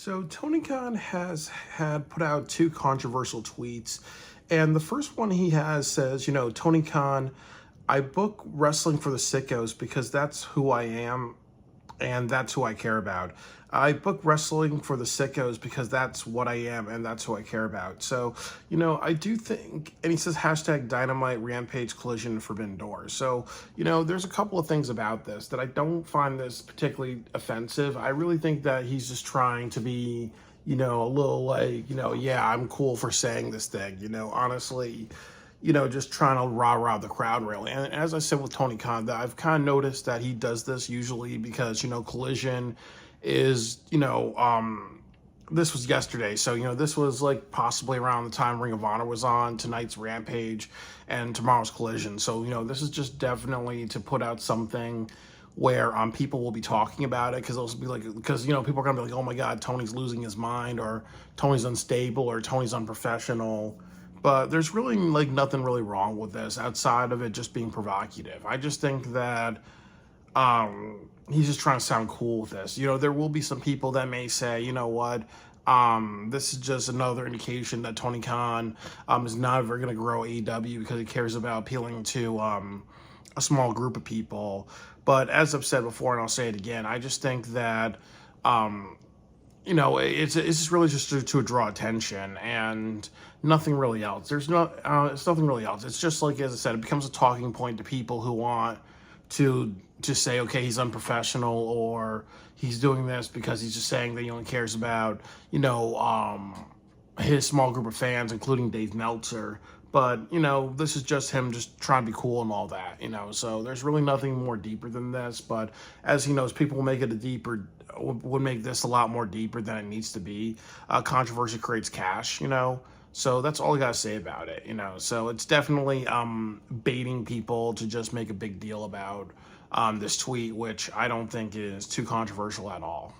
So Tony Khan has had put out two controversial tweets, and the first one he has says, Tony Khan, I book wrestling for the sickos because that's who I am and that's who I care about. I book wrestling for the sickos because that's what I am and that's who I care about. So, I do think, and he says hashtag dynamite, rampage, collision, and forbidden doors. So, there's a couple of things about this that I don't find this particularly offensive. I really think that he's just trying to be, a little like, yeah, I'm cool for saying this thing, honestly, just trying to rah-rah the crowd, really. And as I said with Tony Khan, that I've kind of noticed that he does this usually because, Collision is, this was yesterday. So, this was like possibly around the time Ring of Honor was on, tonight's Rampage, and tomorrow's Collision. So, this is just definitely to put out something where people will be talking about it, because they'll be like, people are gonna be like, oh my God, Tony's losing his mind, or Tony's unstable, or Tony's unprofessional. But there's really like nothing really wrong with this outside of it just being provocative. I just think that he's just trying to sound cool with this. There will be some people that may say, you know what, this is just another indication that Tony Khan is not ever going to grow AEW because he cares about appealing to a small group of people. But as I've said before, and I'll say it again, I just think that it's just really just to draw attention and nothing really else. It's nothing really else. It's just like, as I said, it becomes a talking point to people who want to say, okay, he's unprofessional, or he's doing this because he's just saying that he only cares about, his small group of fans, including Dave Meltzer. But, this is just him just trying to be cool and all that, so there's really nothing more deeper than this. But as he knows, people will make it would make this a lot more deeper than it needs to be. Controversy creates cash, so that's all I gotta say about it, so it's definitely baiting people to just make a big deal about this tweet, which I don't think is too controversial at all.